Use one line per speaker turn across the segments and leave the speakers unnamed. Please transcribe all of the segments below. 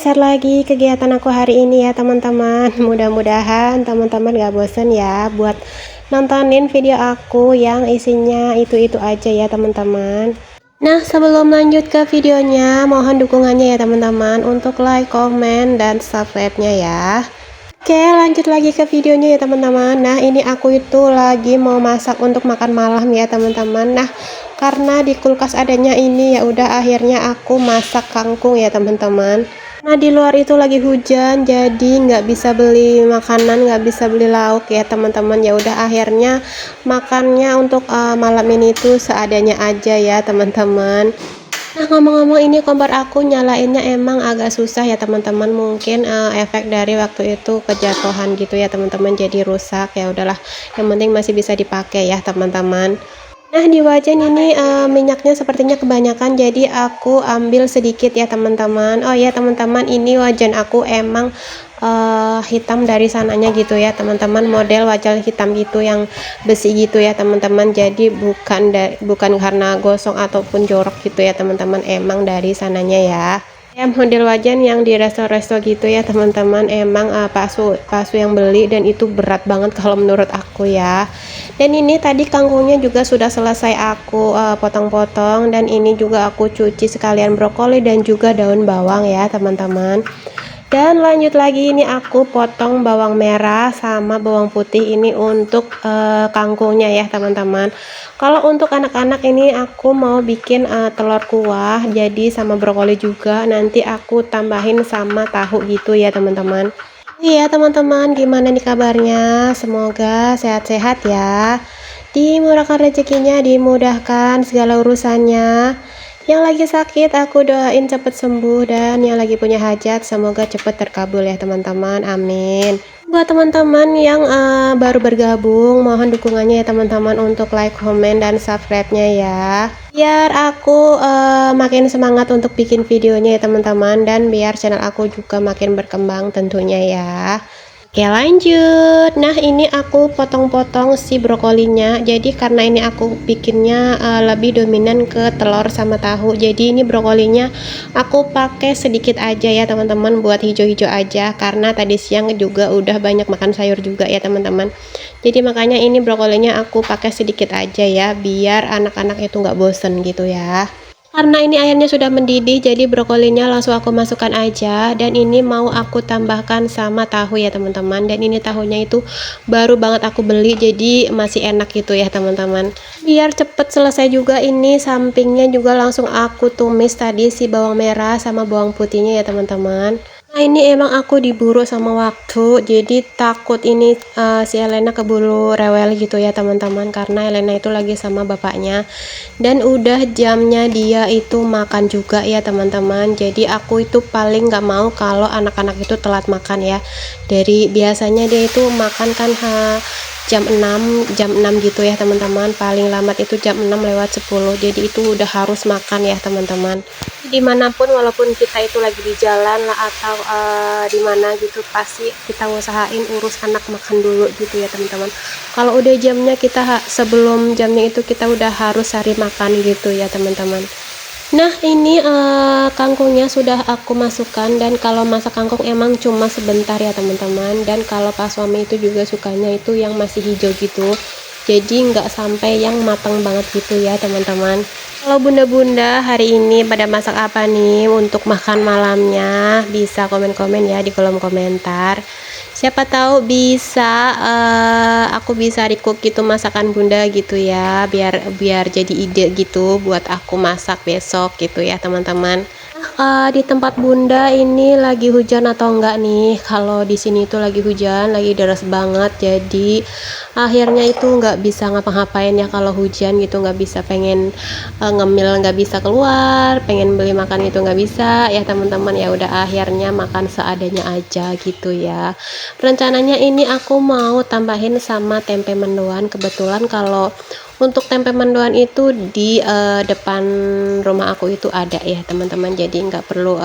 lancar lagi kegiatan aku hari ini ya teman-teman. Mudah-mudahan teman-teman gak bosen ya buat nontonin video aku yang isinya itu-itu aja ya teman-teman. Nah, sebelum lanjut ke videonya, mohon dukungannya ya teman-teman untuk like, komen, dan subscribe-nya ya. Oke, lanjut lagi ke videonya ya teman-teman. Nah, ini aku itu lagi mau masak untuk makan malam ya teman-teman. Nah, karena di kulkas adanya ini ya udah akhirnya aku masak kangkung ya teman-teman. Nah, di luar itu lagi hujan, jadi nggak bisa beli makanan, nggak bisa beli lauk ya teman-teman. Ya udah akhirnya makannya untuk malam ini tuh seadanya aja ya teman-teman. Nah, ngomong-ngomong ini kompor aku nyalainnya emang agak susah ya teman-teman. Mungkin efek dari waktu itu kejatuhan gitu ya teman-teman, jadi rusak. Ya udahlah, yang penting masih bisa dipakai ya teman-teman. Nah, di wajan ini minyaknya sepertinya kebanyakan, jadi aku ambil sedikit ya teman-teman. Oh ya teman-teman, ini wajan aku emang hitam dari sananya gitu ya teman-teman, model wajan hitam gitu yang besi gitu ya teman-teman. Jadi bukan karena gosong ataupun jorok gitu ya teman-teman, emang dari sananya ya. Ya, model wajan yang di resto-resto gitu ya teman-teman, emang pasu yang beli, dan itu berat banget kalau menurut aku ya. Dan ini tadi kangkungnya juga sudah selesai aku potong-potong, dan ini juga aku cuci sekalian brokoli dan juga daun bawang ya teman-teman. Dan lanjut lagi, ini aku potong bawang merah sama bawang putih ini untuk kangkungnya ya teman-teman. Kalau untuk anak-anak ini aku mau bikin telur kuah, jadi sama brokoli juga nanti aku tambahin sama tahu gitu ya teman-teman. Iya teman-teman, gimana nih kabarnya? Semoga sehat-sehat ya, dimurahkan rezekinya, dimudahkan segala urusannya. Yang lagi sakit aku doain cepet sembuh, dan yang lagi punya hajat semoga cepet terkabul ya teman-teman, amin. Buat teman-teman yang baru bergabung, mohon dukungannya ya teman-teman untuk like, komen, dan subscribe-nya ya, biar aku makin semangat untuk bikin videonya ya teman-teman, dan biar channel aku juga makin berkembang tentunya ya. Oke lanjut. Nah, ini aku potong-potong si brokolinya, jadi karena ini aku bikinnya lebih dominan ke telur sama tahu, jadi ini brokolinya aku pakai sedikit aja ya teman-teman, buat hijau-hijau aja, karena tadi siang juga udah banyak makan sayur juga ya teman-teman. Jadi makanya ini brokolinya aku pakai sedikit aja ya, biar anak-anak itu nggak bosen gitu ya. Karena ini airnya sudah mendidih, jadi brokolinya langsung aku masukkan aja, dan ini mau aku tambahkan sama tahu ya teman-teman. Dan ini tahunya itu baru banget aku beli, jadi masih enak gitu ya teman-teman. Biar cepet selesai juga, ini sampingnya juga langsung aku tumis tadi si bawang merah sama bawang putihnya ya teman-teman. Nah, ini emang aku diburu sama waktu, jadi takut ini si Elena keburu rewel gitu ya teman-teman, karena Elena itu lagi sama bapaknya, dan udah jamnya dia itu makan juga ya teman-teman. Jadi aku itu paling nggak mau kalau anak-anak itu telat makan ya. Dari biasanya dia itu makan kan jam 6 gitu ya teman-teman, paling lambat itu jam 6 lewat 10, jadi itu udah harus makan ya teman-teman. Dimanapun, walaupun kita itu lagi di jalan lah atau dimana gitu, pasti kita usahain urus anak makan dulu gitu ya teman-teman. Kalau udah jamnya, sebelum jamnya itu kita udah harus cari makan gitu ya teman-teman. Nah, ini kangkungnya sudah aku masukkan, dan kalau masak kangkung emang cuma sebentar ya teman-teman, dan kalau pas suami itu juga sukanya itu yang masih hijau gitu, jadi nggak sampai yang matang banget gitu ya teman-teman. Kalau bunda-bunda hari ini pada masak apa nih untuk makan malamnya, bisa komen-komen ya di kolom komentar. Siapa tahu bisa aku bisa recook gitu masakan bunda gitu ya, biar jadi ide gitu buat aku masak besok gitu ya teman-teman. Di tempat bunda ini lagi hujan atau enggak nih? Kalau di sini tuh lagi hujan, lagi deras banget, jadi akhirnya itu nggak bisa ngapa-ngapain ya kalau hujan gitu, nggak bisa pengen ngemil, nggak bisa keluar, pengen beli makan itu nggak bisa ya teman-teman. Ya udah akhirnya makan seadanya aja gitu ya. Rencananya ini aku mau tambahin sama tempe mendoan. Kebetulan kalau untuk tempe mendoan itu di depan rumah aku itu ada ya teman-teman, jadi nggak perlu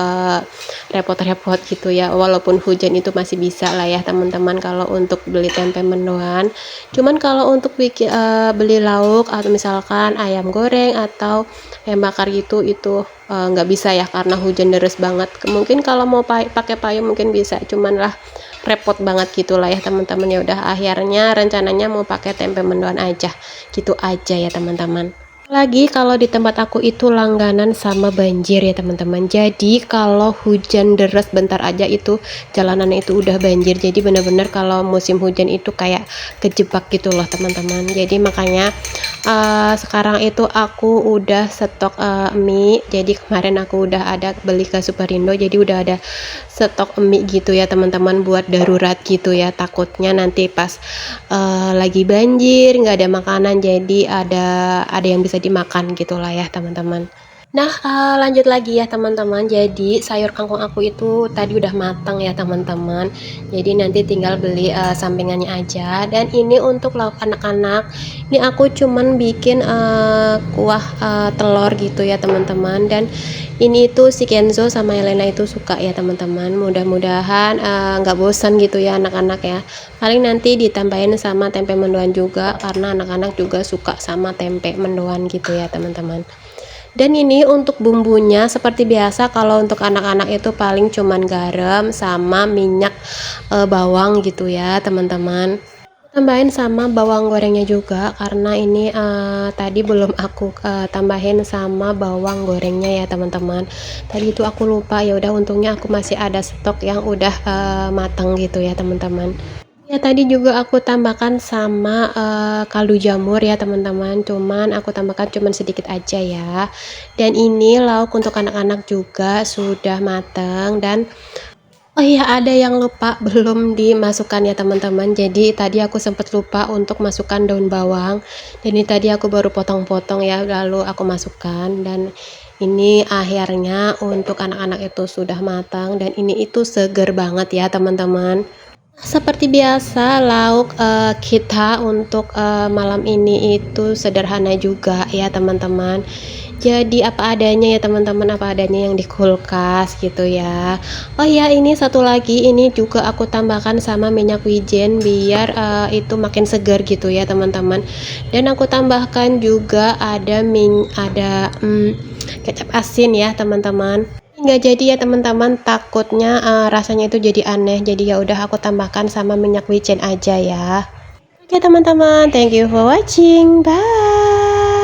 repot-repot gitu ya, walaupun hujan itu masih bisa lah ya teman-teman kalau untuk beli tempe mendoan. Cuman kalau untuk beli lauk atau misalkan ayam goreng atau ayam bakar gitu, itu nggak bisa ya karena hujan deras banget. Mungkin kalau mau pakai payung mungkin bisa, cuman lah repot banget gitulah ya teman-teman. Ya udah akhirnya rencananya mau pakai tempe mendoan aja, gitu aja ya teman-teman. Lagi kalau di tempat aku itu langganan sama banjir ya teman-teman. Jadi kalau hujan deras bentar aja itu jalanannya itu udah banjir. Jadi bener-bener kalau musim hujan itu kayak kejebak gitu loh teman-teman. Jadi makanya sekarang itu aku udah stok mie. Jadi kemarin aku udah ada beli ke Superindo. Jadi udah ada stok mie gitu ya teman-teman, buat darurat gitu ya. Takutnya nanti pas lagi banjir nggak ada makanan, jadi ada yang bisa dimakan gitulah ya teman-teman. Nah, lanjut lagi ya teman-teman. Jadi sayur kangkung aku itu tadi udah matang ya teman-teman. Jadi nanti tinggal beli sampingannya aja. Dan ini untuk lauk anak-anak. Ini aku cuman bikin kuah telur gitu ya teman-teman. Dan ini itu si Kenzo sama Elena itu suka ya teman-teman. Mudah-mudahan nggak bosan gitu ya anak-anak ya. Paling nanti ditambahin sama tempe mendoan juga, karena anak-anak juga suka sama tempe mendoan gitu ya teman-teman. Dan ini untuk bumbunya seperti biasa, kalau untuk anak-anak itu paling cuman garam sama minyak bawang gitu ya teman-teman. Tambahin sama bawang gorengnya juga, karena ini tadi belum aku tambahin sama bawang gorengnya ya teman-teman. Tadi itu aku lupa, ya udah untungnya aku masih ada stok yang udah matang gitu ya teman-teman. Ya tadi juga aku tambahkan sama kaldu jamur ya teman-teman, cuman aku tambahkan cuman sedikit aja ya. Dan ini lauk untuk anak-anak juga sudah matang. Dan oh iya, ada yang lupa belum dimasukkan ya teman-teman. Jadi tadi aku sempat lupa untuk masukkan daun bawang. Dan ini tadi aku baru potong-potong ya, lalu aku masukkan. Dan ini akhirnya untuk anak-anak itu sudah matang, dan ini itu seger banget ya teman-teman. Seperti biasa lauk kita untuk malam ini itu sederhana juga ya teman-teman. Jadi apa adanya ya teman-teman, apa adanya yang di kulkas gitu ya. Oh ya, ini satu lagi, ini juga aku tambahkan sama minyak wijen biar itu makin segar gitu ya teman-teman. Dan aku tambahkan juga ada kecap asin ya teman-teman. Nggak jadi ya teman-teman, takutnya rasanya itu jadi aneh. Jadi ya udah aku tambahkan sama minyak wijen aja ya. Oke teman-teman, thank you for watching, bye.